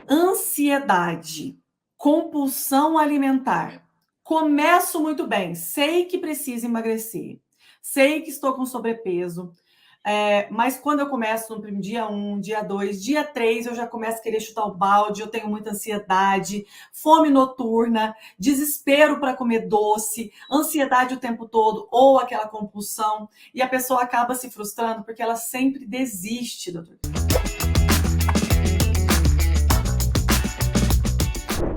Ansiedade, compulsão alimentar. Começo muito bem, sei que preciso emagrecer, sei que estou com sobrepeso, mas quando eu começo no dia 1, dia 2, dia 3, eu já começo a querer chutar o balde, eu tenho muita ansiedade, fome noturna, desespero para comer doce, ansiedade o tempo todo, ou aquela compulsão, e a pessoa acaba se frustrando porque ela sempre desiste, doutor.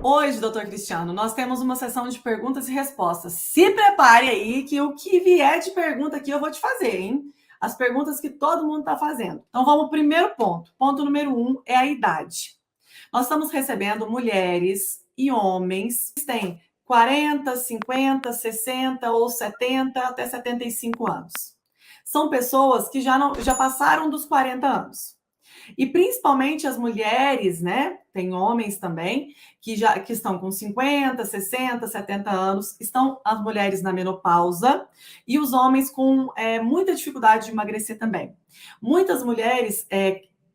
Hoje, doutor Cristiano, nós temos uma sessão de perguntas e respostas. Se prepare aí que o que vier de pergunta aqui eu vou te fazer, hein? As perguntas que todo mundo está fazendo. Então vamos ao primeiro ponto. Ponto número 1 é a idade. Nós estamos recebendo mulheres e homens que têm 40, 50, 60 ou 70 até 75 anos. São pessoas que já passaram dos 40 anos. E principalmente as mulheres, né? Tem homens também que estão com 50, 60, 70 anos, estão as mulheres na menopausa e os homens com muita dificuldade de emagrecer também. Muitas mulheres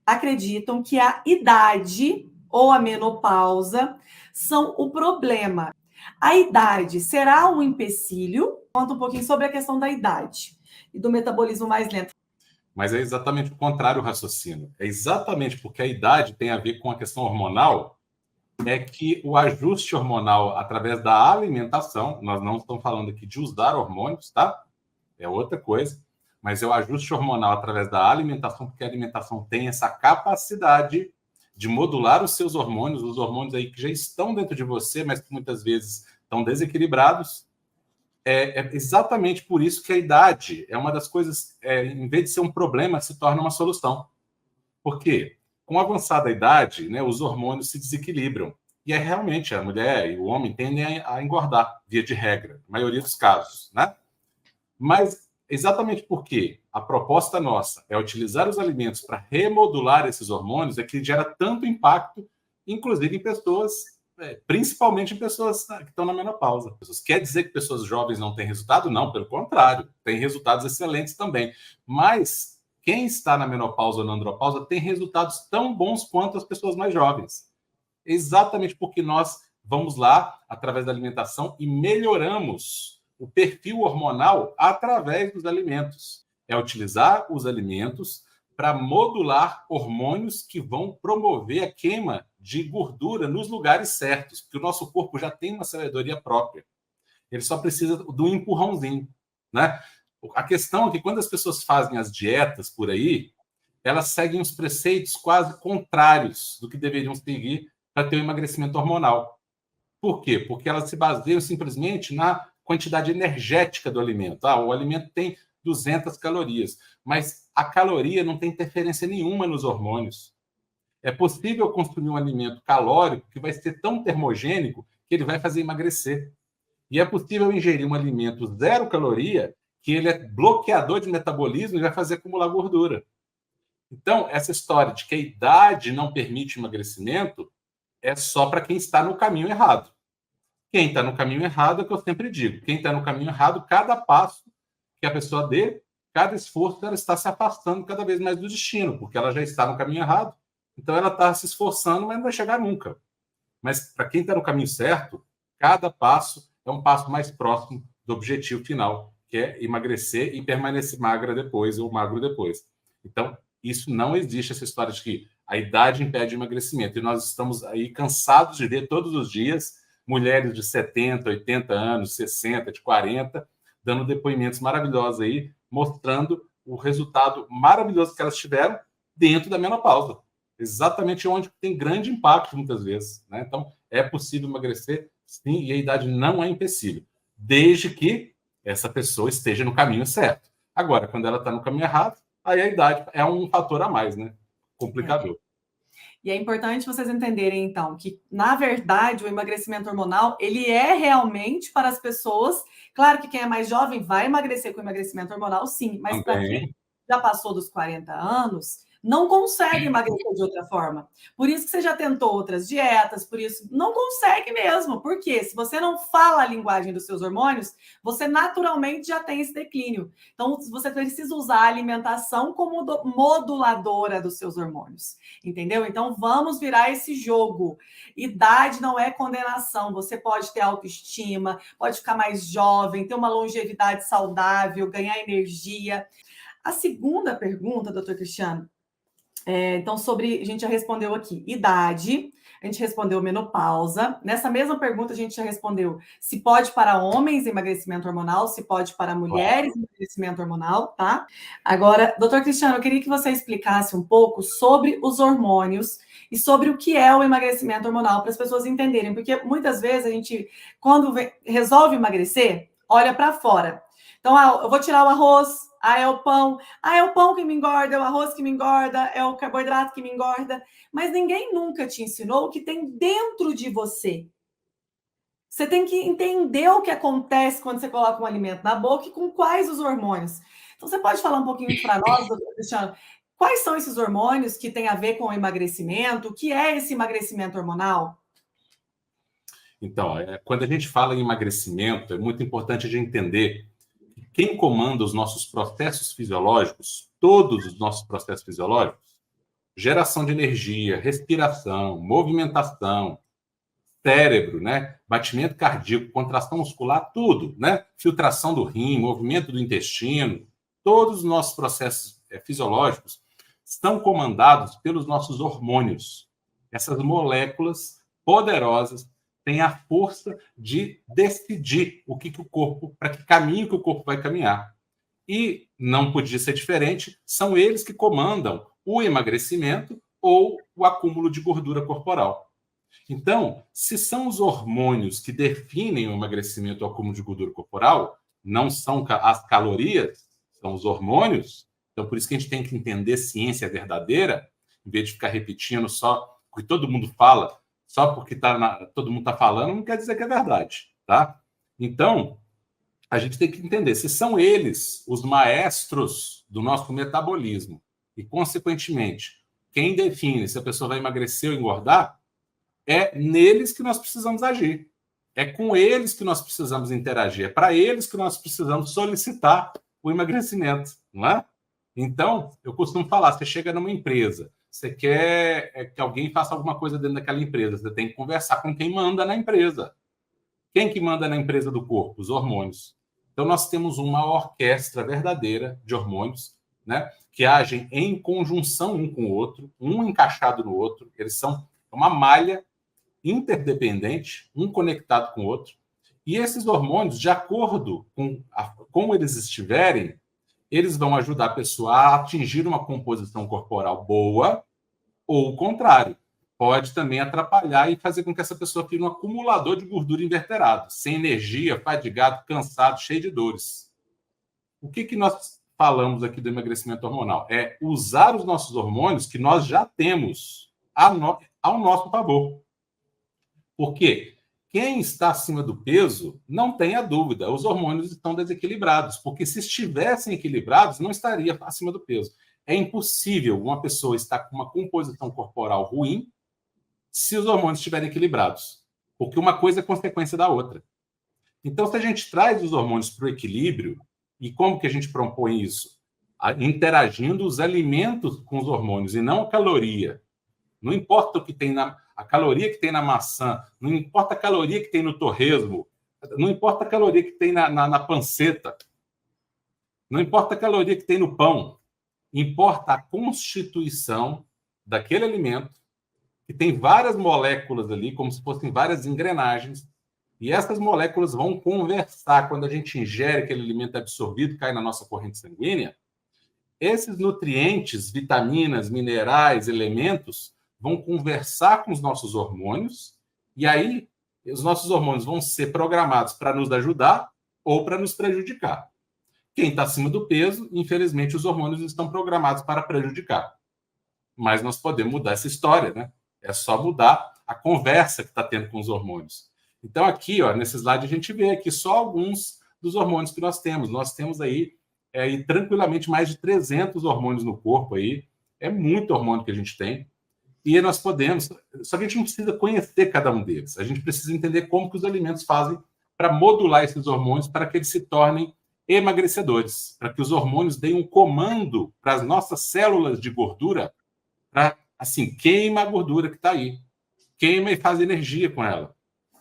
acreditam que a idade ou a menopausa são o problema. A idade será um empecilho? Conta um pouquinho sobre a questão da idade e do metabolismo mais lento. Mas é exatamente o contrário o raciocínio. É exatamente porque a idade tem a ver com a questão hormonal, é que o ajuste hormonal através da alimentação, nós não estamos falando aqui de usar hormônios, tá? É outra coisa, mas é o ajuste hormonal através da alimentação, porque a alimentação tem essa capacidade de modular os seus hormônios, os hormônios aí que já estão dentro de você, mas que muitas vezes estão desequilibrados. É exatamente por isso que a idade é uma das coisas, em vez de ser um problema, se torna uma solução. Por quê? Com a avançada idade, né, os hormônios se desequilibram. E realmente a mulher e o homem tendem a engordar, via de regra, na maioria dos casos. Né? Mas exatamente porque a proposta nossa é utilizar os alimentos para remodular esses hormônios, é que gera tanto impacto, inclusive em pessoas, principalmente em pessoas que estão na menopausa. Quer dizer que pessoas jovens não têm resultado? Não, pelo contrário, tem resultados excelentes também. Mas quem está na menopausa ou na andropausa tem resultados tão bons quanto as pessoas mais jovens. Exatamente porque nós vamos lá, através da alimentação, e melhoramos o perfil hormonal através dos alimentos. É utilizar os alimentos para modular hormônios que vão promover a queima de gordura nos lugares certos, porque o nosso corpo já tem uma sabedoria própria. Ele só precisa do empurrãozinho, né? A questão é que quando as pessoas fazem as dietas por aí, elas seguem os preceitos quase contrários do que deveriam seguir para ter o emagrecimento hormonal. Por quê? Porque elas se baseiam simplesmente na quantidade energética do alimento. O alimento tem 200 calorias, mas a caloria não tem interferência nenhuma nos hormônios. É possível consumir um alimento calórico que vai ser tão termogênico que ele vai fazer emagrecer. E é possível ingerir um alimento zero caloria que ele é bloqueador de metabolismo e vai fazer acumular gordura. Então, essa história de que a idade não permite emagrecimento é só para quem está no caminho errado. Quem está no caminho errado é o que eu sempre digo. Quem está no caminho errado, cada passo que a pessoa dê, cada esforço, ela está se afastando cada vez mais do destino, porque ela já está no caminho errado. Então, ela está se esforçando, mas não vai chegar nunca. Mas, para quem está no caminho certo, cada passo é um passo mais próximo do objetivo final, que é emagrecer e permanecer magra depois, ou magro depois. Então, isso não existe, essa história de que a idade impede o emagrecimento. E nós estamos aí cansados de ver todos os dias mulheres de 70, 80 anos, 60, de 40, dando depoimentos maravilhosos aí, mostrando o resultado maravilhoso que elas tiveram dentro da menopausa. Exatamente onde tem grande impacto, muitas vezes. Né? Então, é possível emagrecer, sim, e a idade não é empecilho, desde que essa pessoa esteja no caminho certo. Agora, quando ela está no caminho errado, aí a idade é um fator a mais, né? Complicador. E é importante vocês entenderem, então, que, na verdade, o emagrecimento hormonal, ele é realmente para as pessoas... Claro que quem é mais jovem vai emagrecer com emagrecimento hormonal, sim, mas para quem já passou dos 40 anos, não consegue emagrecer de outra forma. Por isso que você já tentou outras dietas, por isso não consegue mesmo. Por quê? Se você não fala a linguagem dos seus hormônios, você naturalmente já tem esse declínio. Então, você precisa usar a alimentação como moduladora dos seus hormônios, entendeu? Então, vamos virar esse jogo. Idade não é condenação. Você pode ter autoestima, pode ficar mais jovem, ter uma longevidade saudável, ganhar energia. A segunda pergunta, doutor Cristiano, então, a gente já respondeu aqui idade, a gente respondeu menopausa. Nessa mesma pergunta, a gente já respondeu se pode para homens emagrecimento hormonal, se pode para mulheres emagrecimento hormonal, tá? Agora, doutor Cristiano, eu queria que você explicasse um pouco sobre os hormônios e sobre o que é o emagrecimento hormonal, para as pessoas entenderem, porque muitas vezes a gente, quando resolve emagrecer, olha para fora. Então, eu vou tirar o arroz, é o pão. É o pão que me engorda, é o arroz que me engorda, é o carboidrato que me engorda. Mas ninguém nunca te ensinou o que tem dentro de você. Você tem que entender o que acontece quando você coloca um alimento na boca e com quais os hormônios. Então, você pode falar um pouquinho para nós, doutor Cristiano, quais são esses hormônios que têm a ver com o emagrecimento? O que é esse emagrecimento hormonal? Então, quando a gente fala em emagrecimento, é muito importante a gente entender quem comanda os nossos processos fisiológicos, todos os nossos processos fisiológicos, geração de energia, respiração, movimentação, cérebro, né? Batimento cardíaco, contração muscular, tudo, né? Filtração do rim, movimento do intestino, todos os nossos processos fisiológicos estão comandados pelos nossos hormônios. Essas moléculas poderosas têm a força de decidir o que o corpo, para que caminho que o corpo vai caminhar. E não podia ser diferente, são eles que comandam o emagrecimento ou o acúmulo de gordura corporal. Então, se são os hormônios que definem o emagrecimento ou o acúmulo de gordura corporal, não são as calorias, são os hormônios. Então, por isso que a gente tem que entender ciência verdadeira, em vez de ficar repetindo só o que todo mundo fala, só porque todo mundo está falando, não quer dizer que é verdade, tá? Então, a gente tem que entender se são eles os maestros do nosso metabolismo e, consequentemente, quem define se a pessoa vai emagrecer ou engordar, é neles que nós precisamos agir. É com eles que nós precisamos interagir. É para eles que nós precisamos solicitar o emagrecimento, não é? Então, eu costumo falar, você chega numa empresa, você quer que alguém faça alguma coisa dentro daquela empresa, você tem que conversar com quem manda na empresa. Quem que manda na empresa do corpo? Os hormônios. Então, nós temos uma orquestra verdadeira de hormônios, né, que agem em conjunção um com o outro, um encaixado no outro. Eles são uma malha interdependente, um conectado com o outro. E esses hormônios, de acordo com como eles estiverem, eles vão ajudar a pessoa a atingir uma composição corporal boa, ou o contrário. Pode também atrapalhar e fazer com que essa pessoa fique um acumulador de gordura inverterado, sem energia, fadigado, cansado, cheio de dores. O que nós falamos aqui do emagrecimento hormonal? É usar os nossos hormônios que nós já temos ao nosso favor. Porque quem está acima do peso, não tenha dúvida, os hormônios estão desequilibrados, porque se estivessem equilibrados, não estaria acima do peso. É impossível uma pessoa estar com uma composição corporal ruim se os hormônios estiverem equilibrados, porque uma coisa é consequência da outra. Então, se a gente traz os hormônios para o equilíbrio, e como que a gente propõe isso? Interagindo os alimentos com os hormônios, e não a caloria. Não importa o que tem a caloria que tem na maçã, não importa a caloria que tem no torresmo, não importa a caloria que tem na panceta, não importa a caloria que tem no pão, importa a constituição daquele alimento, que tem várias moléculas ali, como se fossem várias engrenagens, e essas moléculas vão conversar quando a gente ingere aquele alimento absorvido, cai na nossa corrente sanguínea. Esses nutrientes, vitaminas, minerais, elementos, vão conversar com os nossos hormônios, e aí os nossos hormônios vão ser programados para nos ajudar ou para nos prejudicar. Quem está acima do peso, infelizmente, os hormônios estão programados para prejudicar. Mas nós podemos mudar essa história, né? É só mudar a conversa que está tendo com os hormônios. Então, aqui, ó, nesse slide, a gente vê aqui só alguns dos hormônios que nós temos. Nós temos aí tranquilamente mais de 300 hormônios no corpo aí, É muito hormônio que a gente tem. E nós podemos... Só que a gente não precisa conhecer cada um deles. A gente precisa entender como que os alimentos fazem para modular esses hormônios para que eles se tornem emagrecedores, para que os hormônios deem um comando para as nossas células de gordura para, assim, queima a gordura que está aí. Queima e faz energia com ela.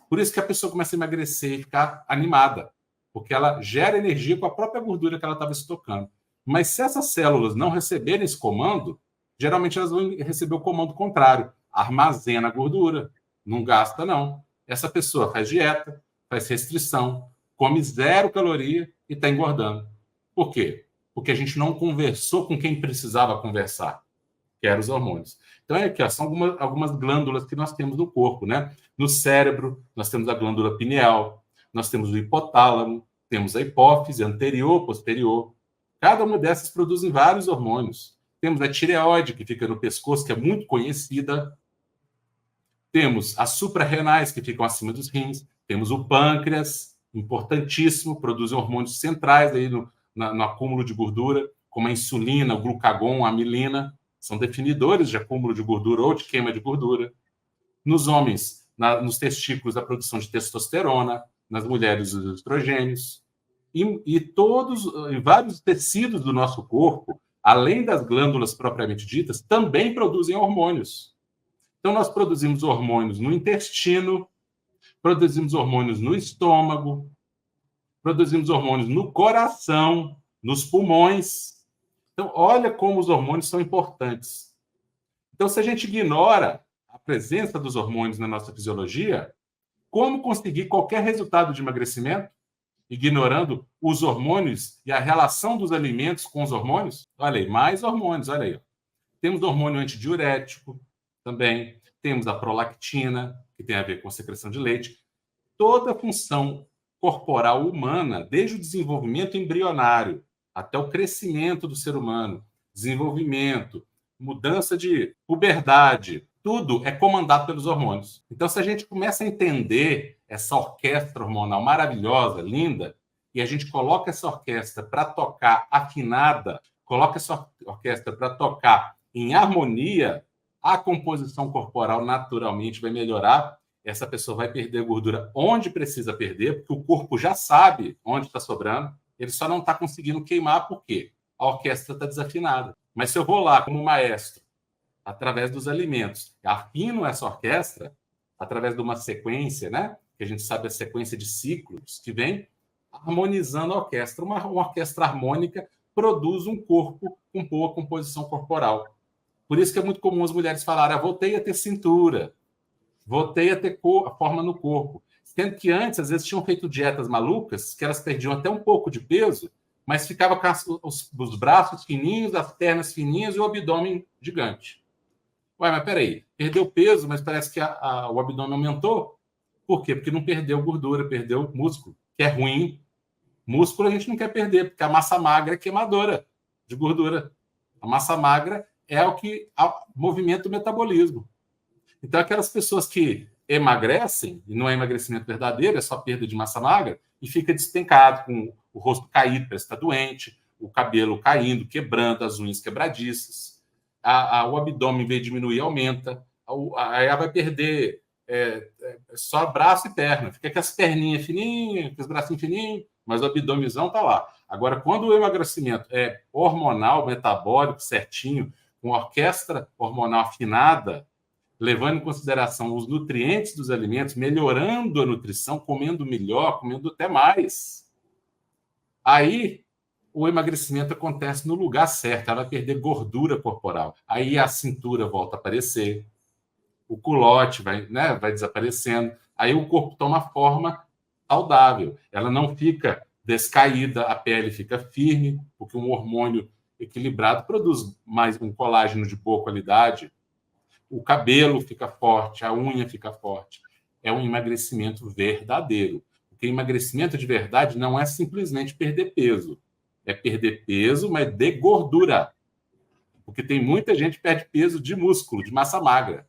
Por isso que a pessoa começa a emagrecer e ficar animada, porque ela gera energia com a própria gordura que ela estava estocando. Mas se essas células não receberem esse comando, geralmente elas vão receber o comando contrário. Armazena a gordura, não gasta não. Essa pessoa faz dieta, faz restrição, come 0 caloria e está engordando. Por quê? Porque a gente não conversou com quem precisava conversar, que eram os hormônios. Então, aqui, ó, são algumas glândulas que nós temos no corpo, né? No cérebro, nós temos a glândula pineal, nós temos o hipotálamo, temos a hipófise anterior, posterior. Cada uma dessas produzem vários hormônios. Temos a tireoide, que fica no pescoço, que é muito conhecida. Temos as suprarrenais, que ficam acima dos rins. Temos o pâncreas, importantíssimo, produz hormônios centrais aí no acúmulo de gordura, como a insulina, o glucagon, a amilina. São definidores de acúmulo de gordura ou de queima de gordura. Nos homens, nos testículos, a produção de testosterona, nas mulheres, os estrogênios. E vários tecidos do nosso corpo, além das glândulas propriamente ditas, também produzem hormônios. Então, nós produzimos hormônios no intestino, produzimos hormônios no estômago, produzimos hormônios no coração, nos pulmões. Então, olha como os hormônios são importantes. Então, se a gente ignora a presença dos hormônios na nossa fisiologia, como conseguir qualquer resultado de emagrecimento, ignorando os hormônios e a relação dos alimentos com os hormônios? Olha aí, mais hormônios, olha aí. Temos o hormônio antidiurético também, temos a prolactina, que tem a ver com a secreção de leite. Toda a função corporal humana, desde o desenvolvimento embrionário até o crescimento do ser humano, desenvolvimento, mudança de puberdade, tudo é comandado pelos hormônios. Então, se a gente começa a entender essa orquestra hormonal maravilhosa, linda, e a gente coloca essa orquestra para tocar afinada, coloca essa orquestra para tocar em harmonia, a composição corporal naturalmente vai melhorar. Essa pessoa vai perder gordura onde precisa perder, porque o corpo já sabe onde está sobrando. Ele só não está conseguindo queimar, por quê? A orquestra está desafinada. Mas se eu vou lá como maestro, através dos alimentos, afino essa orquestra, através de uma sequência, né? Que a gente sabe a sequência de ciclos que vem harmonizando a orquestra. Uma orquestra harmônica produz um corpo com boa composição corporal. Por isso que é muito comum as mulheres falarem, voltei a ter cintura, voltei a ter a forma no corpo. Sendo que antes, às vezes, tinham feito dietas malucas, que elas perdiam até um pouco de peso, mas ficava com os braços fininhos, as pernas fininhas e o abdômen gigante. Ué, mas peraí, perdeu peso, mas parece que o abdômen aumentou? Por quê? Porque não perdeu gordura, perdeu músculo, que é ruim. Músculo a gente não quer perder, porque a massa magra é queimadora de gordura. A massa magra é o que movimenta o metabolismo. Então, aquelas pessoas que emagrecem, e não é emagrecimento verdadeiro, é só perda de massa magra, e fica despencado, com o rosto caído, parece que está doente, o cabelo caindo, quebrando, as unhas quebradiças, o abdômen, em vez de diminuir, aumenta, aí ela vai perder só braço e perna, fica com as perninhas fininhas, com os bracinhos fininhos, mas o abdômenzão está lá. Agora, quando o emagrecimento é hormonal, metabólico, certinho, com orquestra hormonal afinada, levando em consideração os nutrientes dos alimentos, melhorando a nutrição, comendo melhor, comendo até mais. Aí, o emagrecimento acontece no lugar certo, ela vai perder gordura corporal. Aí a cintura volta a aparecer, o culote vai desaparecendo, aí o corpo toma forma saudável. Ela não fica descaída, a pele fica firme, porque um hormônio equilibrado produz mais um colágeno de boa qualidade, o cabelo fica forte, a unha fica forte. É um emagrecimento verdadeiro. Porque emagrecimento de verdade não é simplesmente perder peso. É perder peso, mas de gordura. Porque tem muita gente que perde peso de músculo, de massa magra.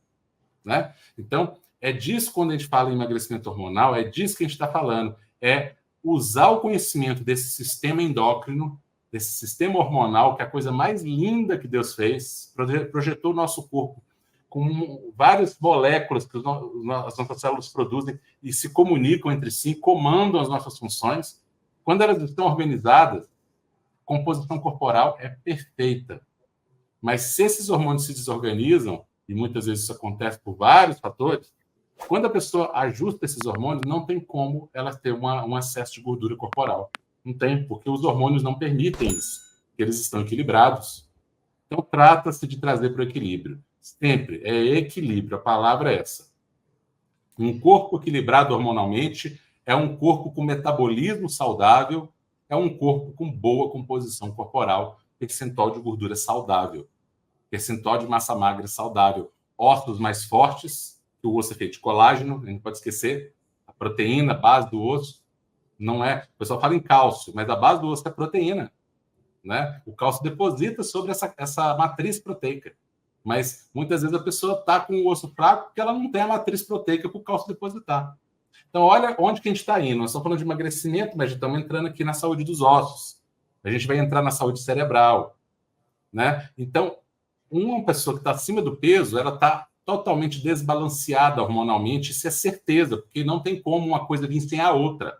Né? Então, é disso quando a gente fala em emagrecimento hormonal, é disso que a gente está falando. É usar o conhecimento desse sistema endócrino desse sistema hormonal, que é a coisa mais linda que Deus fez, projetou o nosso corpo com várias moléculas que as nossas células produzem e se comunicam entre si, comandam as nossas funções. Quando elas estão organizadas, a composição corporal é perfeita. Mas se esses hormônios se desorganizam, e muitas vezes isso acontece por vários fatores, quando a pessoa ajusta esses hormônios, não tem como ela ter um excesso de gordura corporal. Não tem, porque os hormônios não permitem isso, que eles estão equilibrados. Então, trata-se de trazer para o equilíbrio. Sempre é equilíbrio, a palavra é essa. Um corpo equilibrado hormonalmente é um corpo com metabolismo saudável, é um corpo com boa composição corporal, percentual de gordura saudável, percentual de massa magra saudável, ossos mais fortes, que o osso é feito de colágeno, a gente pode esquecer, a proteína, a base do osso, não é... O pessoal fala em cálcio, mas a base do osso é proteína, né? O cálcio deposita sobre essa matriz proteica. Mas muitas vezes a pessoa está com o osso fraco porque ela não tem a matriz proteica para o cálcio depositar. Então, olha onde que a gente está indo. Nós estamos falando de emagrecimento, mas já estamos entrando aqui na saúde dos ossos. A gente vai entrar na saúde cerebral, né? Então, uma pessoa que está acima do peso, ela está totalmente desbalanceada hormonalmente, isso é certeza, porque não tem como uma coisa vir sem a outra.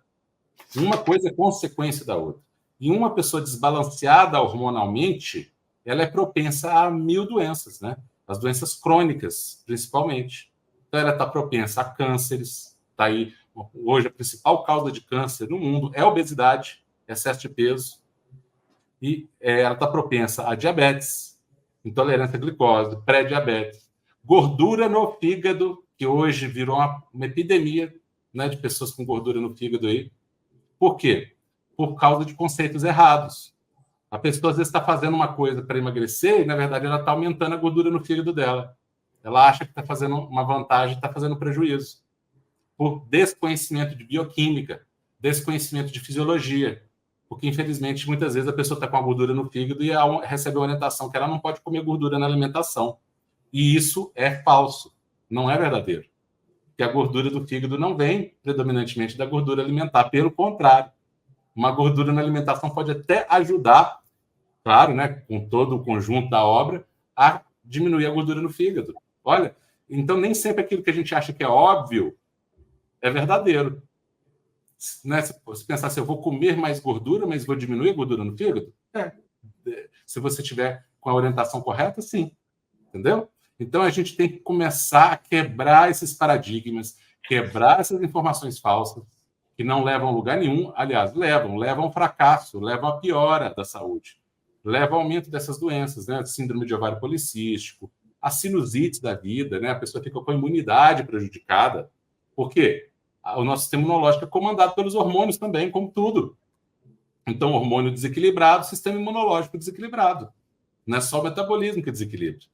Uma coisa é consequência da outra. E uma pessoa desbalanceada hormonalmente, ela é propensa a 1000 doenças, né? As doenças crônicas, principalmente. Então, ela está propensa a cânceres. Está aí, hoje, a principal causa de câncer no mundo é obesidade, excesso de peso. E ela está propensa a diabetes, intolerância à glicose, pré-diabetes, gordura no fígado, que hoje virou uma epidemia, né, de pessoas com gordura no fígado aí. Por quê? Por causa de conceitos errados. A pessoa, às vezes, está fazendo uma coisa para emagrecer e, na verdade, ela está aumentando a gordura no fígado dela. Ela acha que está fazendo uma vantagem, está fazendo prejuízo. Por desconhecimento de bioquímica, desconhecimento de fisiologia. Porque, infelizmente, muitas vezes a pessoa está com a gordura no fígado e recebe a orientação que ela não pode comer gordura na alimentação. E isso é falso, não é verdadeiro. Porque a gordura do fígado não vem predominantemente da gordura alimentar, pelo contrário. Uma gordura na alimentação pode até ajudar, claro, né, com todo o conjunto da obra, a diminuir a gordura no fígado. Olha, então nem sempre aquilo que a gente acha que é óbvio é verdadeiro. Né? Se pensar assim, eu vou comer mais gordura, mas vou diminuir a gordura no fígado? Se você tiver com a orientação correta, sim. Entendeu? Então, a gente tem que começar a quebrar esses paradigmas, quebrar essas informações falsas, que não levam a lugar nenhum. Aliás, levam ao fracasso, levam à piora da saúde, levam ao aumento dessas doenças, né? Síndrome de ovário policístico, a sinusite da vida, né? A pessoa fica com a imunidade prejudicada. Por quê? O nosso sistema imunológico é comandado pelos hormônios também, como tudo. Então, hormônio desequilibrado, sistema imunológico desequilibrado. Não é só o metabolismo que desequilibra.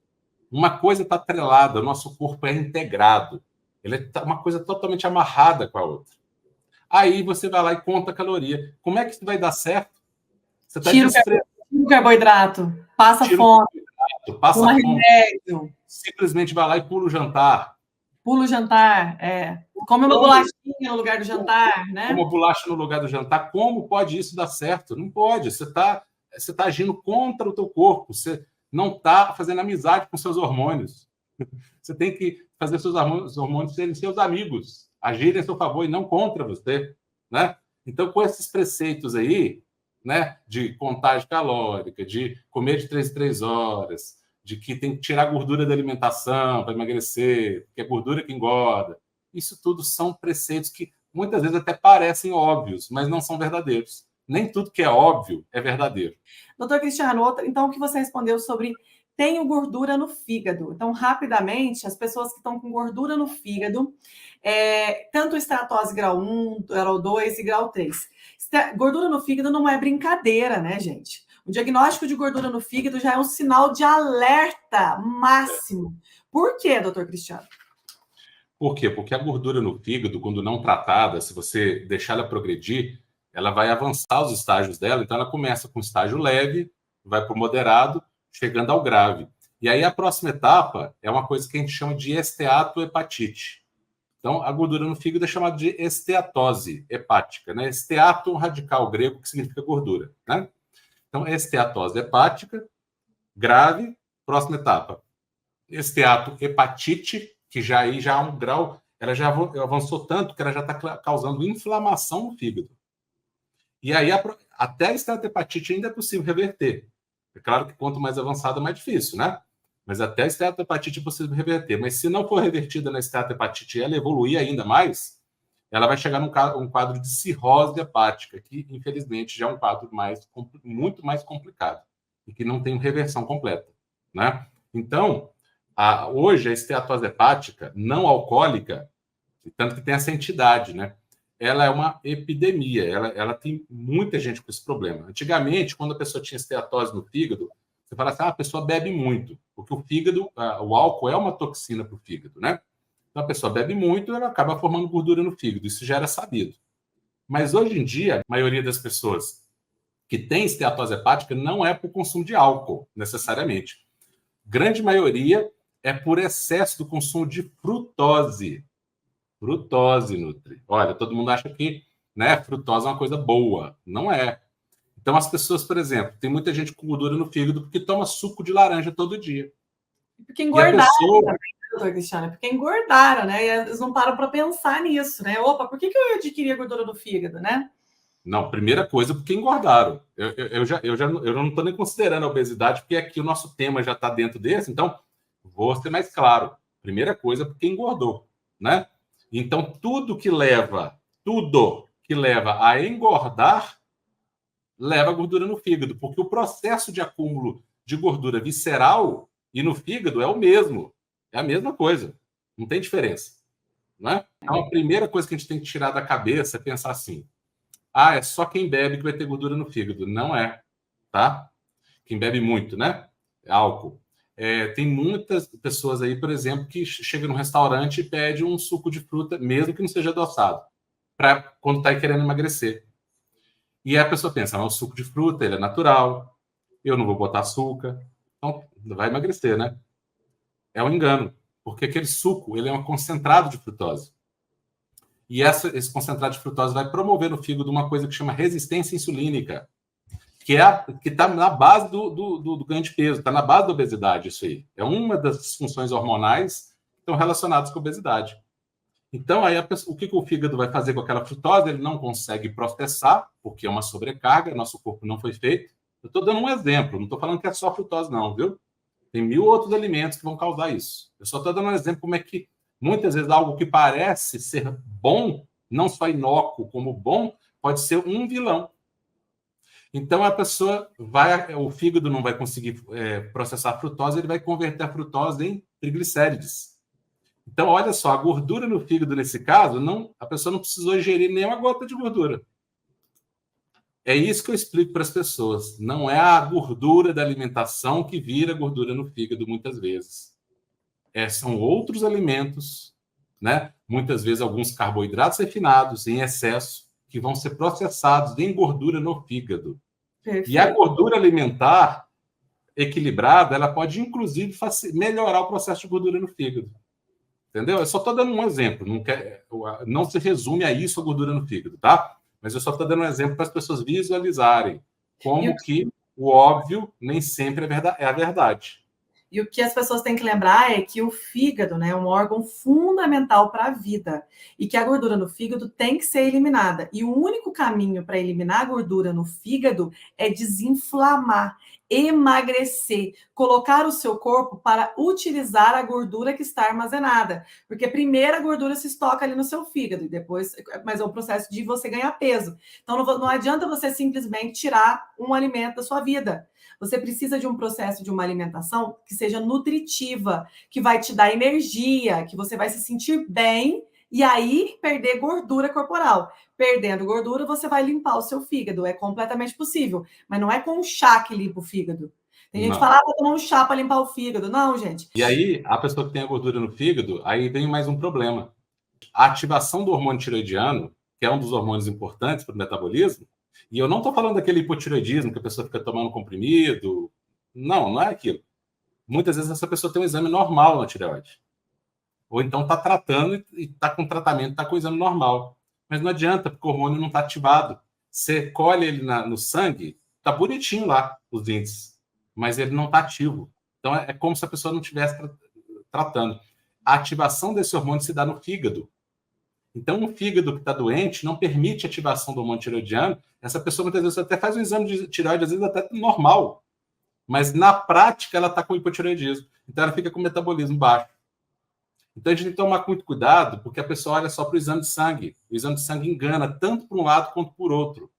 Uma coisa está atrelada, o nosso corpo é integrado. Ele é uma coisa totalmente amarrada com a outra. Aí você vai lá e conta a caloria. Como é que isso vai dar certo? Você está tira o carboidrato, passa fome, toma remédio. Simplesmente vai lá e pula o jantar. Pula o jantar, come uma bolachinha no lugar do jantar, né? Come uma bolacha no lugar do jantar. Como pode isso dar certo? Não pode. Você tá agindo contra o teu corpo. Você não está fazendo amizade com seus hormônios. Você tem que fazer seus hormônios serem seus amigos, agirem a seu favor e não contra você, né? Então, com esses preceitos aí, né, de contagem calórica, de comer de 3 em 3 horas, de que tem que tirar gordura da alimentação para emagrecer, que é gordura que engorda, isso tudo são preceitos que muitas vezes até parecem óbvios, mas não são verdadeiros. Nem tudo que é óbvio é verdadeiro. Doutor Cristiano, então o que você respondeu sobre tenho gordura no fígado. Então, rapidamente, as pessoas que estão com gordura no fígado, tanto esteatose grau 1, grau 2 e grau 3. Gordura no fígado não é brincadeira, né, gente? O diagnóstico de gordura no fígado já é um sinal de alerta máximo. Por quê, doutor Cristiano? Por quê? Porque a gordura no fígado, quando não tratada, se você deixar ela progredir, ela vai avançar os estágios dela. Então, ela começa com estágio leve, vai para o moderado, chegando ao grave. E aí, a próxima etapa é uma coisa que a gente chama de esteatohepatite. Então, a gordura no fígado é chamada de esteatose hepática, né? Esteato, um radical grego, que significa gordura, né? Então, esteatose hepática, grave, próxima etapa. Esteatohepatite, que já aí já há um grau, ela já avançou tanto que ela já está causando inflamação no fígado. E aí, até a esteatohepatite ainda é possível reverter. É claro que quanto mais avançada, mais difícil, né? Mas até a esteatohepatite é possível reverter. Mas se não for revertida na esteatohepatite e ela evoluir ainda mais, ela vai chegar num quadro de cirrose hepática, que, infelizmente, já é um quadro muito mais complicado e que não tem reversão completa, né? Então, hoje, a esteatose hepática não alcoólica, tanto que tem essa entidade, né? Ela é uma epidemia, ela tem muita gente com esse problema. Antigamente, quando a pessoa tinha esteatose no fígado, você fala assim, a pessoa bebe muito, porque o fígado, o álcool é uma toxina para o fígado, né? Então, a pessoa bebe muito, ela acaba formando gordura no fígado, isso já era sabido. Mas hoje em dia, a maioria das pessoas que tem esteatose hepática não é por consumo de álcool, necessariamente. Grande maioria é por excesso do consumo de frutose. Frutose, Nutri. Olha, todo mundo acha que, né, frutose é uma coisa boa. Não é. Então, as pessoas, por exemplo, tem muita gente com gordura no fígado porque toma suco de laranja todo dia. Porque engordaram também, doutor Cristiano, porque engordaram, né? E eles não param para pensar nisso, né? Opa, por que eu adquiri a gordura do fígado, né? Não, primeira coisa, porque engordaram. Eu não estou nem considerando a obesidade, porque aqui o nosso tema já está dentro desse, então vou ser mais claro. Primeira coisa, porque engordou, né? Então, tudo que leva a engordar, leva gordura no fígado, porque o processo de acúmulo de gordura visceral e no fígado é o mesmo. É a mesma coisa. Não tem diferença, né? Então, a primeira coisa que a gente tem que tirar da cabeça é pensar assim, é só quem bebe que vai ter gordura no fígado. Não é, tá? Quem bebe muito, né? Álcool. Tem muitas pessoas aí, por exemplo, que chega num restaurante e pede um suco de fruta, mesmo que não seja adoçado, para quando está querendo emagrecer. E a pessoa pensa, o suco de fruta, ele é natural, eu não vou botar açúcar, então vai emagrecer, né? É um engano, porque aquele suco, ele é um concentrado de frutose. E esse concentrado de frutose vai promover no fígado uma coisa que chama resistência insulínica, que está na base do ganho de peso, está na base da obesidade, isso aí. É uma das funções hormonais que estão relacionadas com a obesidade. Então, aí o que o fígado vai fazer com aquela frutose? Ele não consegue processar, porque é uma sobrecarga, nosso corpo não foi feito. Eu estou dando um exemplo, não estou falando que é só frutose, não, viu? Tem 1000 outros alimentos que vão causar isso. Eu só estou dando um exemplo como é que, muitas vezes, algo que parece ser bom, não só inócuo como bom, pode ser um vilão. Então, o fígado não vai conseguir processar a frutose, ele vai converter a frutose em triglicérides. Então, olha só, a gordura no fígado, nesse caso, a pessoa não precisou ingerir nem uma gota de gordura. É isso que eu explico para as pessoas. Não é a gordura da alimentação que vira gordura no fígado, muitas vezes. São outros alimentos, né? Muitas vezes alguns carboidratos refinados em excesso, que vão ser processados em gordura no fígado. Perfeito. E a gordura alimentar equilibrada, ela pode, inclusive, melhorar o processo de gordura no fígado. Entendeu? Eu só estou dando um exemplo. Não se resume a isso a gordura no fígado, tá? Mas eu só estou dando um exemplo para as pessoas visualizarem como que o óbvio nem sempre é a verdade. E o que as pessoas têm que lembrar é que o fígado, né, é um órgão fundamental para a vida e que a gordura no fígado tem que ser eliminada. E o único caminho para eliminar a gordura no fígado é desinflamar, emagrecer, colocar o seu corpo para utilizar a gordura que está armazenada. Porque primeiro a gordura se estoca ali no seu fígado, e depois, mas é o processo de você ganhar peso. Então não adianta você simplesmente tirar um alimento da sua vida. Você precisa de um processo de uma alimentação que seja nutritiva, que vai te dar energia, que você vai se sentir bem e aí perder gordura corporal. Perdendo gordura, você vai limpar o seu fígado. É completamente possível, mas não é com um chá que limpa o fígado. Tem gente que fala, vou tomar um chá para limpar o fígado. Não, gente. E aí, a pessoa que tem a gordura no fígado, aí vem mais um problema. A ativação do hormônio tireoidiano, que é um dos hormônios importantes para o metabolismo, e eu não estou falando daquele hipotireoidismo que a pessoa fica tomando comprimido. Não é aquilo. Muitas vezes essa pessoa tem um exame normal na tireoide. Ou então está tratando e está com tratamento, está com o exame normal. Mas não adianta, porque o hormônio não está ativado. Você colhe ele no sangue, tá bonitinho lá os índices, mas ele não está ativo. Então, é como se a pessoa não estivesse tratando. A ativação desse hormônio se dá no fígado. Então, um fígado que está doente não permite a ativação do hormônio tireoidiano. Essa pessoa, muitas vezes, até faz um exame de tireoide, às vezes até normal, mas na prática ela está com hipotireoidismo. Então, ela fica com o metabolismo baixo. Então, a gente tem que tomar muito cuidado, porque a pessoa olha só para o exame de sangue. O exame de sangue engana tanto por um lado quanto por outro.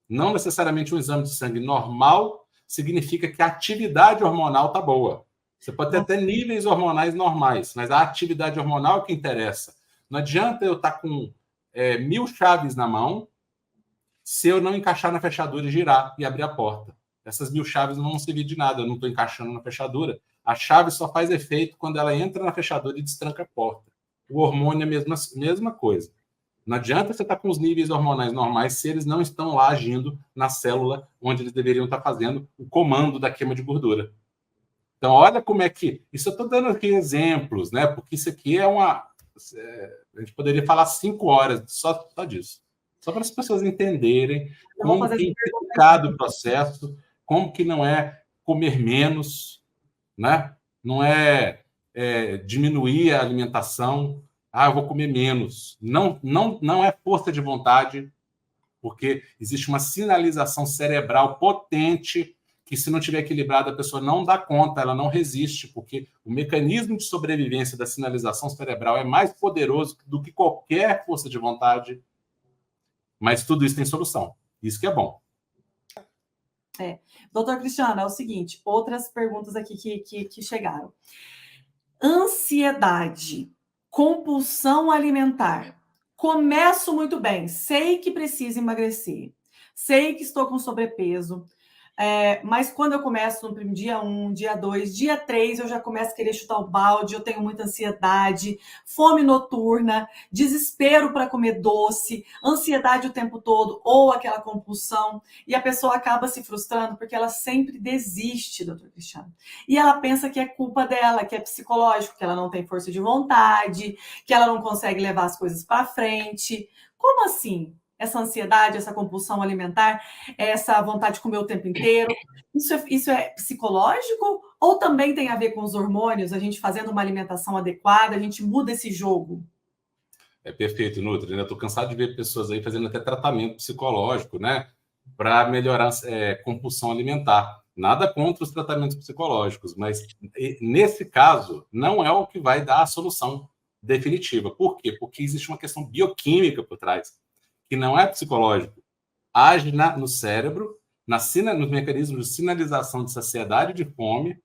Não necessariamente um exame de sangue normal significa que a atividade hormonal está boa. Você pode ter até níveis hormonais normais, mas a atividade hormonal é que interessa. Não adianta eu estar com 1000 chaves na mão se eu não encaixar na fechadura e girar e abrir a porta. Essas 1000 chaves não vão servir de nada, eu não estou encaixando na fechadura. A chave só faz efeito quando ela entra na fechadura e destranca a porta. O hormônio é a mesma coisa. Não adianta você estar com os níveis hormonais normais se eles não estão lá agindo na célula onde eles deveriam estar fazendo o comando da queima de gordura. Então, olha como é que... Isso eu estou dando aqui exemplos, né? Porque isso aqui é uma... A gente poderia falar 5 horas só disso. Só para as pessoas entenderem como que é implicado o processo, como que não é comer menos, né? Não é diminuir a alimentação. Eu vou comer menos. Não é força de vontade, porque existe uma sinalização cerebral potente que, se não estiver equilibrada, a pessoa não dá conta, ela não resiste, porque o mecanismo de sobrevivência da sinalização cerebral é mais poderoso do que qualquer força de vontade. Mas tudo isso tem solução. Isso que é bom. Doutor Cristiano, é o seguinte, outras perguntas aqui que chegaram. Ansiedade, compulsão alimentar. Começo muito bem, sei que preciso emagrecer, sei que estou com sobrepeso, mas quando eu começo no dia 1, dia 2, dia 3, eu já começo a querer chutar o balde, eu tenho muita ansiedade, fome noturna, desespero para comer doce, ansiedade o tempo todo, ou aquela compulsão, e a pessoa acaba se frustrando porque ela sempre desiste, doutor Cristiano. E ela pensa que é culpa dela, que é psicológico, que ela não tem força de vontade, que ela não consegue levar as coisas para frente. Como assim? Essa ansiedade, essa compulsão alimentar, essa vontade de comer o tempo inteiro, isso é psicológico ou também tem a ver com os hormônios? A gente fazendo uma alimentação adequada, a gente muda esse jogo? É perfeito, Nutri. Eu estou cansado de ver pessoas aí fazendo até tratamento psicológico, né? Para melhorar compulsão alimentar. Nada contra os tratamentos psicológicos, mas nesse caso não é o que vai dar a solução definitiva. Por quê? Porque existe uma questão bioquímica por trás, que não é psicológico, age no cérebro, nos mecanismos de sinalização de saciedade e de fome,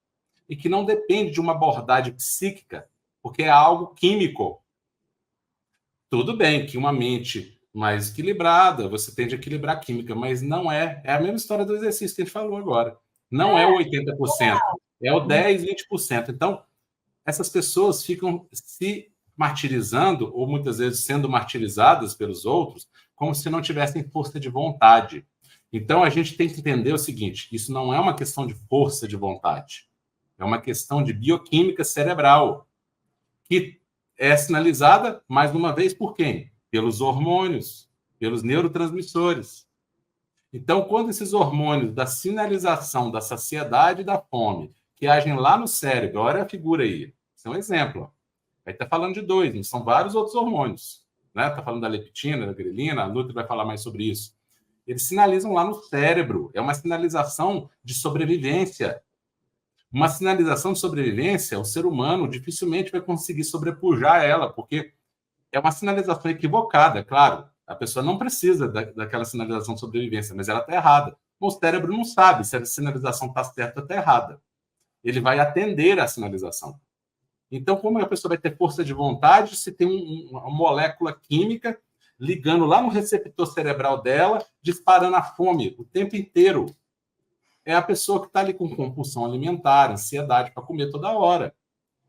e que não depende de uma abordagem psíquica, porque é algo químico. Tudo bem que uma mente mais equilibrada, você tende a equilibrar a química, mas não é. É a mesma história do exercício que a gente falou agora. Não é o 80%, é o 10%, 20%. Então, essas pessoas ficam se martirizando, ou muitas vezes sendo martirizadas pelos outros, como se não tivessem força de vontade. Então, a gente tem que entender o seguinte: isso não é uma questão de força de vontade, é uma questão de bioquímica cerebral, que é sinalizada, mais uma vez, por quem? Pelos hormônios, pelos neurotransmissores. Então, quando esses hormônios da sinalização da saciedade e da fome, que agem lá no cérebro, olha a figura aí, isso é um exemplo. Aí está falando de 2, mas são vários outros hormônios. Está falando da leptina, da grelina, a Nutri vai falar mais sobre isso. Eles sinalizam lá no cérebro. É uma sinalização de sobrevivência. Uma sinalização de sobrevivência, o ser humano dificilmente vai conseguir sobrepujar ela, porque é uma sinalização equivocada, claro. A pessoa não precisa daquela sinalização de sobrevivência, mas ela está errada. O cérebro não sabe se a sinalização está certa ou está errada. Ele vai atender à sinalização. Então, como a pessoa vai ter força de vontade se tem uma molécula química ligando lá no receptor cerebral dela, disparando a fome o tempo inteiro? É a pessoa que está ali com compulsão alimentar, ansiedade para comer toda hora.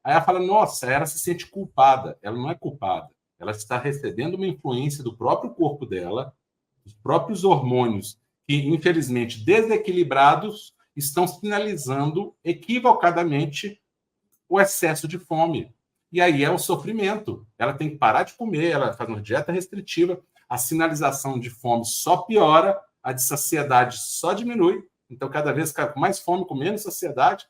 Aí ela fala, nossa, ela se sente culpada. Ela não é culpada. Ela está recebendo uma influência do próprio corpo dela, dos próprios hormônios, que, infelizmente, desequilibrados, estão sinalizando equivocadamente o excesso de fome. E aí é o sofrimento. Ela tem que parar de comer, ela faz uma dieta restritiva, a sinalização de fome só piora, a de saciedade só diminui. Então, cada vez fica com mais fome, com menos saciedade,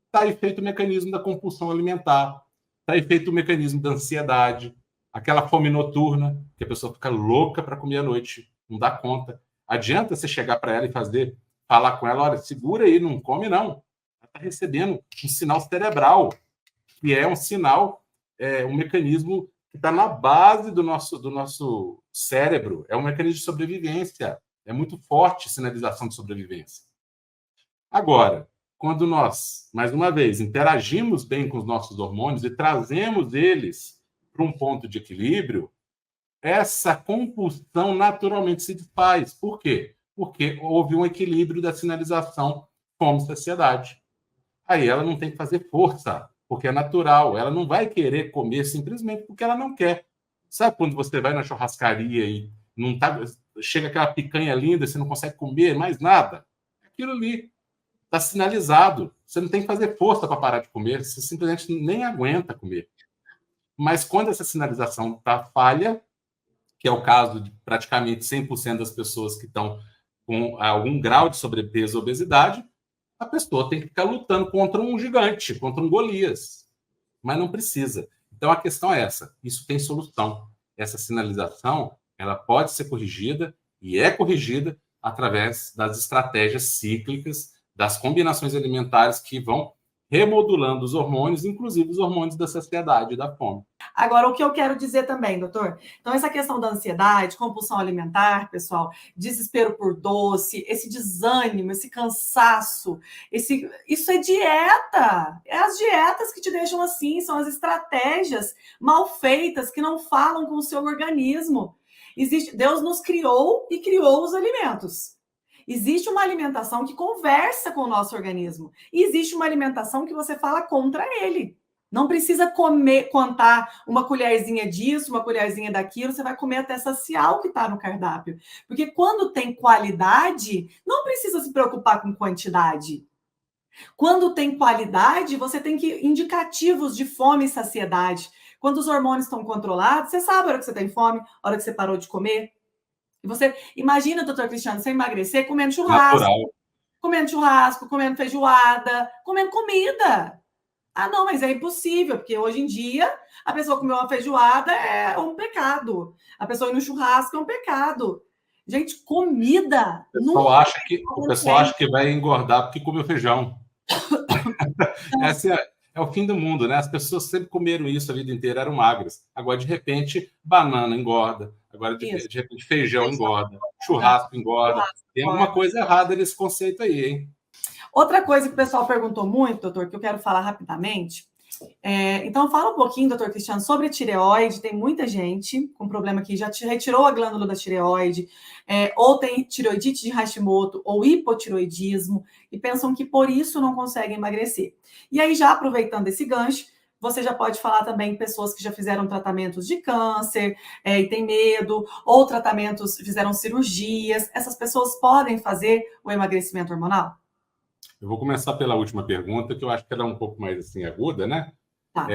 está aí feito o mecanismo da compulsão alimentar, está aí feito o mecanismo da ansiedade, aquela fome noturna, que a pessoa fica louca para comer à noite, não dá conta. Adianta você chegar para ela e falar com ela, olha, segura aí, não come não. Ela está recebendo um sinal cerebral, que é um sinal, um mecanismo que está na base do nosso cérebro, é um mecanismo de sobrevivência, é muito forte a sinalização de sobrevivência. Agora, quando nós, mais uma vez, interagimos bem com os nossos hormônios e trazemos eles para um ponto de equilíbrio, essa compulsão naturalmente se desfaz. Por quê? Porque houve um equilíbrio da sinalização fome-saciedade. Aí ela não tem que fazer força, porque é natural. Ela não vai querer comer simplesmente porque ela não quer. Sabe quando você vai na churrascaria e não tá, chega aquela picanha linda e você não consegue comer mais nada? Aquilo ali está sinalizado. Você não tem que fazer força para parar de comer, você simplesmente nem aguenta comer. Mas quando essa sinalização está falha, que é o caso de praticamente 100% das pessoas que estão com algum grau de sobrepeso ou obesidade, a pessoa tem que ficar lutando contra um gigante, contra um Golias. Mas não precisa. Então a questão é essa, isso tem solução. Essa sinalização, ela pode ser corrigida e é corrigida através das estratégias cíclicas, das combinações alimentares que vão remodulando os hormônios, inclusive os hormônios da saciedade e da fome. Agora, o que eu quero dizer também, doutor? Então, essa questão da ansiedade, compulsão alimentar, pessoal, desespero por doce, esse desânimo, esse cansaço, isso é dieta. É as dietas que te deixam assim, são as estratégias mal feitas que não falam com o seu organismo. Deus nos criou e criou os alimentos. Existe uma alimentação que conversa com o nosso organismo. E existe uma alimentação que você fala contra ele. Não precisa contar uma colherzinha disso, uma colherzinha daquilo, você vai comer até saciar o que está no cardápio. Porque quando tem qualidade, não precisa se preocupar com quantidade. Quando tem qualidade, você tem indicativos de fome e saciedade. Quando os hormônios estão controlados, você sabe a hora que você tem fome, a hora que você parou de comer. E você imagina, doutor Cristiano, você emagrecer comendo churrasco, comendo feijoada, comendo comida. Ah, não, mas é impossível, porque hoje em dia a pessoa comer uma feijoada é um pecado. A pessoa ir no churrasco é um pecado. Gente, comida. O pessoal acha que vai engordar porque comeu feijão. Esse é o fim do mundo, né? As pessoas sempre comeram isso a vida inteira, eram magras. Agora, de repente, banana engorda. Agora, de repente, feijão engorda. Churrasco engorda. Tem alguma coisa errada nesse conceito aí, hein? Outra coisa que o pessoal perguntou muito, doutor, que eu quero falar rapidamente. Então, fala um pouquinho, doutor Cristiano, sobre a tireoide. Tem muita gente com problema que já retirou a glândula da tireoide, ou tem tireoidite de Hashimoto, ou hipotireoidismo, e pensam que por isso não conseguem emagrecer. E aí, já aproveitando esse gancho, você já pode falar também em pessoas que já fizeram tratamentos de câncer e tem medo, ou fizeram cirurgias. Essas pessoas podem fazer o emagrecimento hormonal? Eu vou começar pela última pergunta, que eu acho que ela é um pouco mais assim, aguda, né? Tá.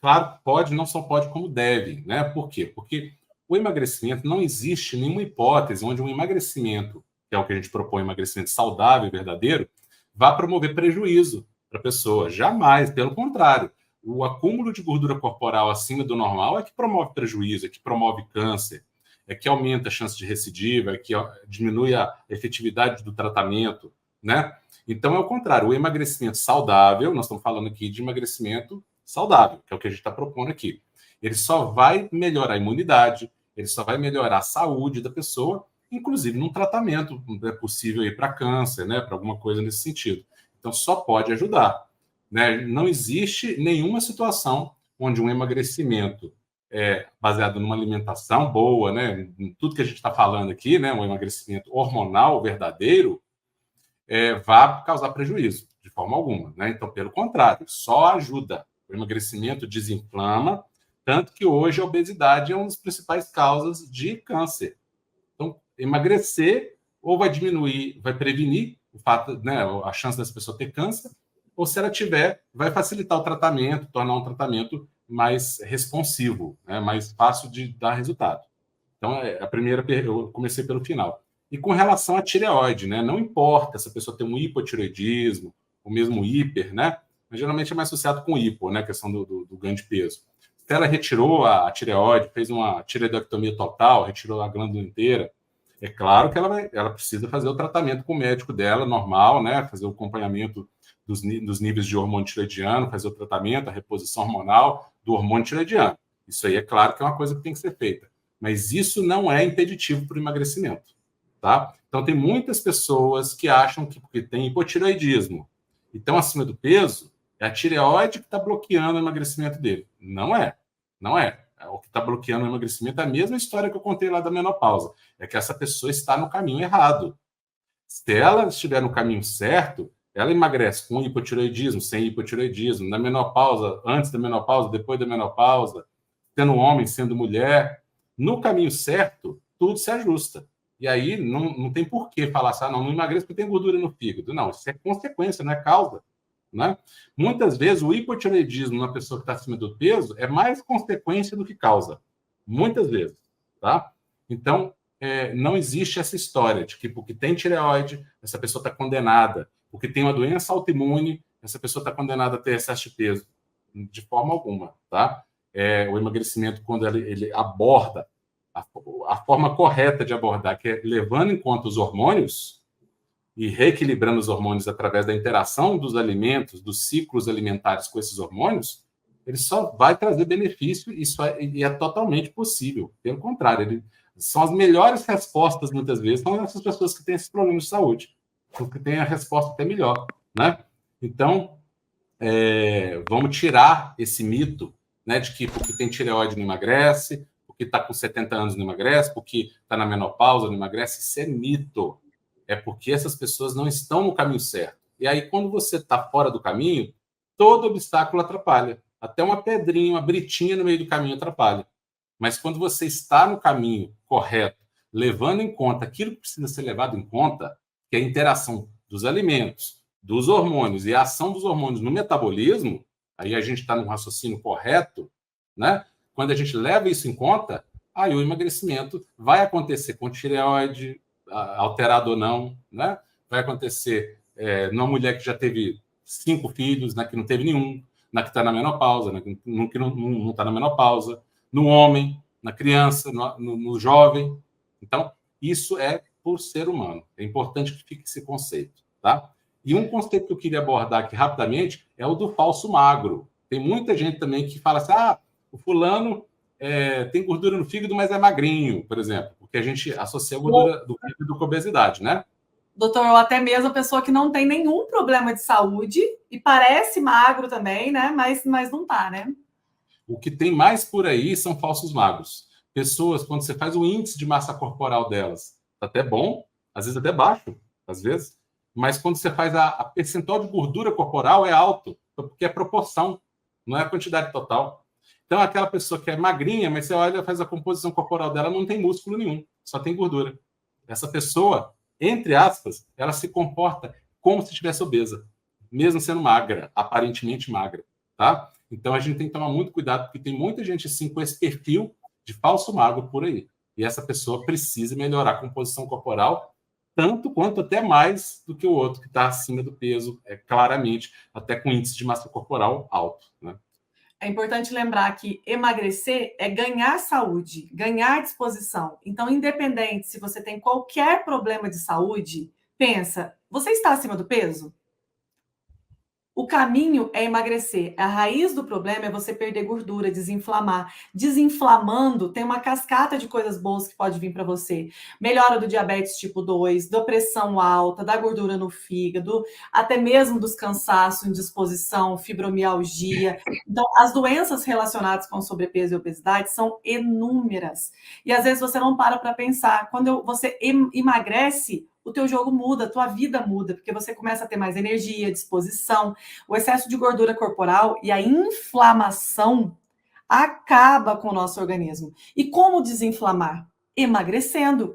Claro, pode, não só pode, como deve, né? Por quê? Porque o emagrecimento, não existe nenhuma hipótese onde um emagrecimento, que é o que a gente propõe, emagrecimento saudável e verdadeiro, vá promover prejuízo para a pessoa. Jamais, pelo contrário. O acúmulo de gordura corporal acima do normal é que promove prejuízo, é que promove câncer, é que aumenta a chance de recidiva, é que diminui a efetividade do tratamento, né? Então, é o contrário. O emagrecimento saudável, nós estamos falando aqui de emagrecimento saudável, que é o que a gente está propondo aqui. Ele só vai melhorar a imunidade, ele só vai melhorar a saúde da pessoa, inclusive num tratamento possível aí para câncer, né? Para alguma coisa nesse sentido. Então, só pode ajudar, né? Não existe nenhuma situação onde um emagrecimento baseado numa alimentação boa, né? Em tudo que a gente está falando aqui, né? Um emagrecimento hormonal verdadeiro, vá causar prejuízo, de forma alguma, né? Então, pelo contrário, só ajuda. O emagrecimento desinflama, tanto que hoje a obesidade é uma das principais causas de câncer. Então, emagrecer ou vai diminuir, vai prevenir o fato, né, a chance dessa pessoa ter câncer, ou se ela tiver, vai facilitar o tratamento, tornar um tratamento mais responsivo, né, mais fácil de dar resultado. Então, a primeira, eu comecei pelo final. E com relação à tireoide, né? Não importa se a pessoa tem um hipotireoidismo, ou mesmo hiper, né? Mas geralmente é mais associado com hipo, né? A questão do ganho de peso. Se ela retirou a tireoide, fez uma tireoidectomia total, retirou a glândula inteira, é claro que ela precisa fazer o tratamento com o médico dela, normal, né? Fazer o acompanhamento dos níveis de hormônio tireoidiano, fazer o tratamento, a reposição hormonal do hormônio tireoidiano. Isso aí é claro que é uma coisa que tem que ser feita. Mas isso não é impeditivo para o emagrecimento, tá? Então, tem muitas pessoas que acham que porque tem hipotireoidismo e estão acima do peso, é a tireoide que está bloqueando o emagrecimento dele. Não é. Não é. O que está bloqueando o emagrecimento é a mesma história que eu contei lá da menopausa. É que essa pessoa está no caminho errado. Se ela estiver no caminho certo, ela emagrece com hipotireoidismo, sem hipotireoidismo, na menopausa, antes da menopausa, depois da menopausa, sendo homem, sendo mulher. No caminho certo, tudo se ajusta. E aí não tem por que falar assim, não emagreço porque tem gordura no fígado. Não, isso é consequência, não é causa. Né? Muitas vezes o hipotireoidismo na pessoa que está acima do peso é mais consequência do que causa. Muitas vezes. Tá? Então, não existe essa história de que porque tem tireoide, essa pessoa está condenada. Porque tem uma doença autoimune, essa pessoa está condenada a ter excesso de peso. De forma alguma. Tá? O emagrecimento, quando ele aborda a forma correta de abordar, que é levando em conta os hormônios e reequilibrando os hormônios através da interação dos alimentos, dos ciclos alimentares com esses hormônios, ele só vai trazer benefício e é totalmente possível. Pelo contrário, são as melhores respostas, muitas vezes, são essas pessoas que têm esses problemas de saúde, porque têm a resposta até melhor. Né? Então, vamos tirar esse mito, né, de que porque tem tireoide não emagrece, porque está com 70 anos não emagrece, porque está na menopausa não emagrece. Isso é mito. É porque essas pessoas não estão no caminho certo. E aí, quando você está fora do caminho, todo obstáculo atrapalha. Até uma pedrinha, uma britinha no meio do caminho atrapalha. Mas quando você está no caminho correto, levando em conta aquilo que precisa ser levado em conta, que é a interação dos alimentos, dos hormônios e a ação dos hormônios no metabolismo, aí a gente está no raciocínio correto, né? Quando a gente leva isso em conta, aí o emagrecimento vai acontecer com tireoide, alterado ou não, né? Vai acontecer numa mulher que já teve 5 filhos, né, que não teve nenhum, na que está na menopausa, né, que não está na menopausa, no homem, na criança, no jovem. Então, isso é por ser humano. É importante que fique esse conceito, tá? E um conceito que eu queria abordar aqui rapidamente é o do falso magro. Tem muita gente também que fala assim, o fulano tem gordura no fígado, mas é magrinho, por exemplo, porque a gente associa a gordura do fígado com obesidade, né? Doutor, ou até mesmo a pessoa que não tem nenhum problema de saúde e parece magro também, né? Mas não tá, né? O que tem mais por aí são falsos magros. Pessoas, quando você faz o índice de massa corporal delas, tá até bom, às vezes até baixo, às vezes, mas quando você faz a percentual de gordura corporal é alto, porque é proporção, não é a quantidade total. Então, aquela pessoa que é magrinha, mas você olha, faz a composição corporal dela, não tem músculo nenhum, só tem gordura. Essa pessoa, entre aspas, ela se comporta como se estivesse obesa, mesmo sendo magra, aparentemente magra, tá? Então, a gente tem que tomar muito cuidado, porque tem muita gente, assim, com esse perfil de falso magro por aí. E essa pessoa precisa melhorar a composição corporal, tanto quanto até mais do que o outro que está acima do peso, claramente, até com índice de massa corporal alto, né? É importante lembrar que emagrecer é ganhar saúde, ganhar disposição. Então, independente se você tem qualquer problema de saúde, pensa, você está acima do peso? O caminho é emagrecer. A raiz do problema é você perder gordura, desinflamar. Desinflamando, tem uma cascata de coisas boas que pode vir para você. Melhora do diabetes tipo 2, da pressão alta, da gordura no fígado, até mesmo dos cansaços, indisposição, fibromialgia. Então, as doenças relacionadas com sobrepeso e obesidade são inúmeras. E às vezes você não para pensar. Quando você emagrece, o teu jogo muda, a tua vida muda, porque você começa a ter mais energia, disposição. O excesso de gordura corporal e a inflamação acaba com o nosso organismo. E como desinflamar? Emagrecendo.